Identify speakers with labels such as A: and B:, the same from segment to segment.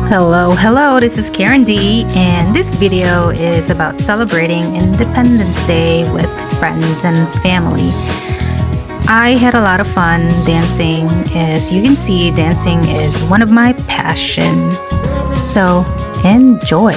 A: Hello, this is Karen D, and this video is about celebrating Independence Day with friends and family. I had a lot of fun dancing. As you can see, dancing is one of my passions. So enjoy.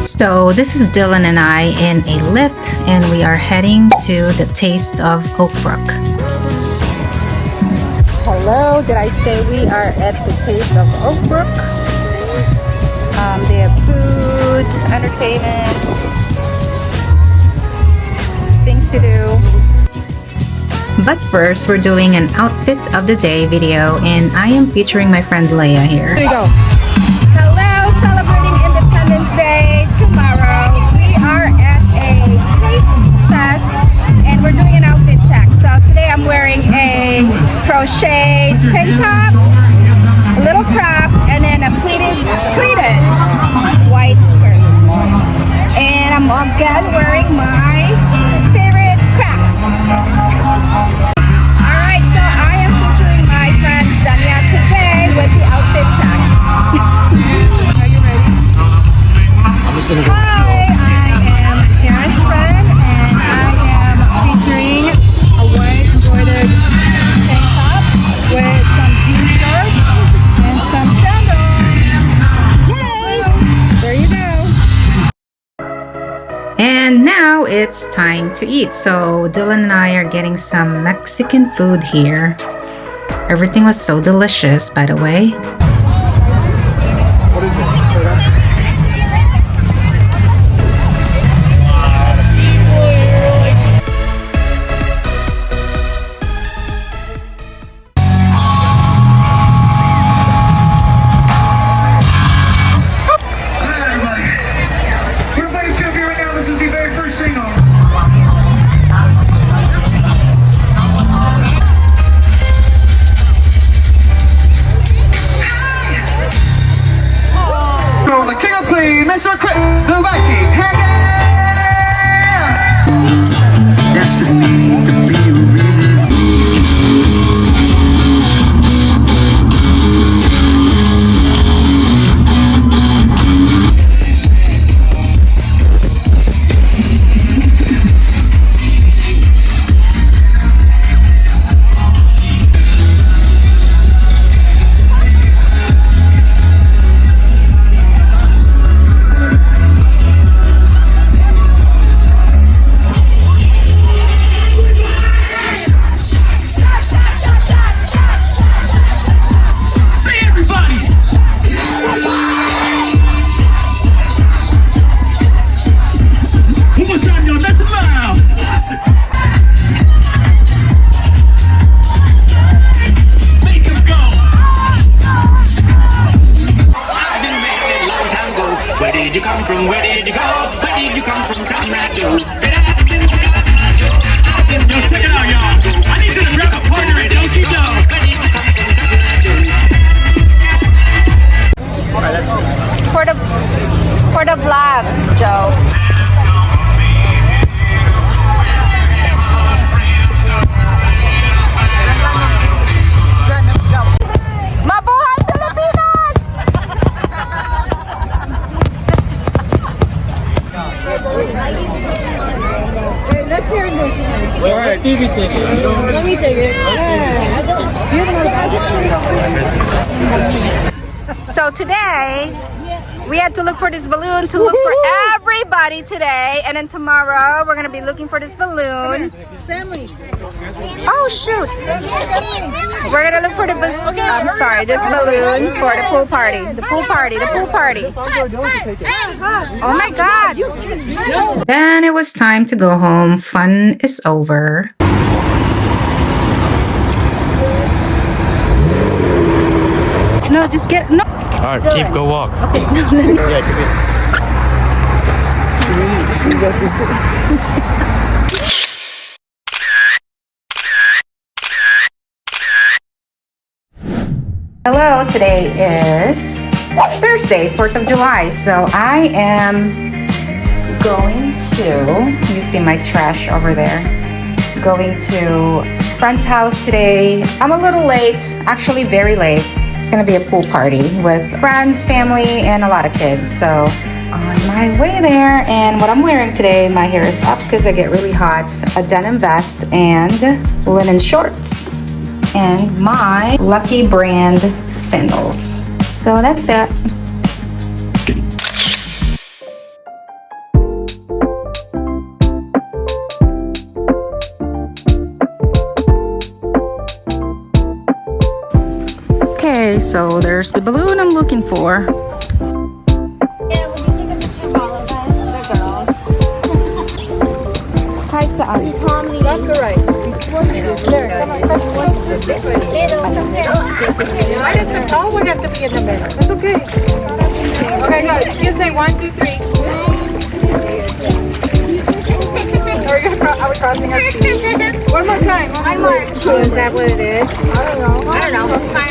A: So this is Dylan and I in a lift, and we are heading to the Taste of Oakbrook. Hello, did I say we are at the Taste of Oakbrook? They have food, entertainment, things to do. But first, we're doing an outfit of the day video, and I am featuring my friend Leia here. Here you go. Hello, celebrating Independence Day tomorrow. We are at a taste fest and we're doing an outfit check. So today I'm wearing a crochet tank top, a little crop, and then a pleated white skirt. And I'm again wearing my favorite cracks. Alright, so I am featuring my friend Dania today with the outfit check. Hi, I am Karen's friend, and I am featuring a white embroidered tank top with some jean shorts and some sandals. Yay! There you go. And now it's time to eat. So Dylan and I are getting some Mexican food here. Everything was so delicious, by the way.
B: Mr. Chris, the Viking, hey yeah! That's the need to be a reason.
C: Where did you go? Where did you come from? Yo, check it out, y'all. I need you to grab a partner and don't you know.
A: For the vlog, Joe. Mabuhay Pilipinas!
D: Alright, TV take it.
E: Let me take it.
A: So today, we had to look for this balloon to look for everybody today. And then tomorrow, we're going to be looking for this balloon.
E: Families.
A: Oh, shoot. We're going to look for the this balloon for the pool party. The pool party. Oh my God. Then it was time to go home. Fun is over. No, just get, no.
D: Alright, keep, go walk.
A: Okay, no, let me.
D: Yeah, come here.
A: Hello, today is Thursday, 4th of July. So I am going to, you see my trash over there, going to friend's house today. I'm a little late, actually very late. It's gonna be a pool party with friends, family, and a lot of kids. So on my way there, and what I'm wearing today, my hair is up because I get really hot, a denim vest and linen shorts, and my Lucky brand sandals. So that's it. Okay, so there's the balloon I'm looking for.
E: Yeah, would you take a picture of all of us, the girls?
A: Kahit saan.
E: That's right. There, come on, press one. Little, come here.
F: Why does the tall one have to be in the middle? That's okay. Okay, guys, you say 1, 2, 3. Are we crossing our feet? One more time. One more. Is that what it is? I don't know. I don't know. Fine.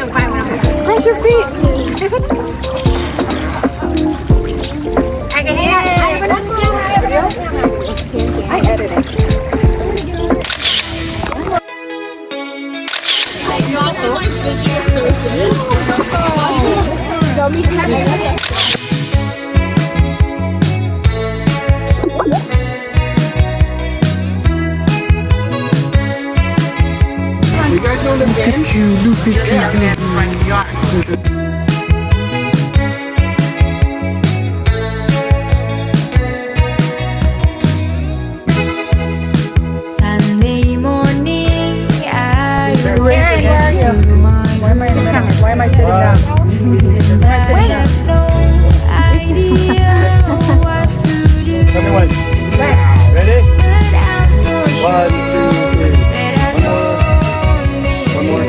F: Cross your feet.
E: I can hear it.
F: I edit it.
G: Sunday morning, I
F: Why am I sitting down?
G: have no idea what to do.
D: Ready?
G: But I'm so sure
D: 1, 2, 3.
G: that I don't need
D: One more.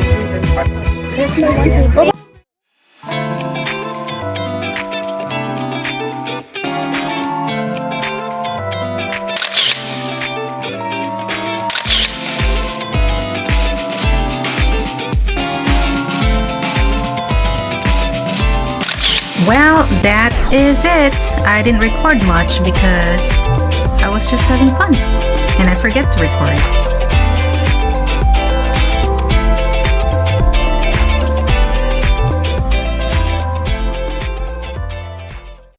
A: Well, that is it. I didn't record much because I was just having fun and I forget to record.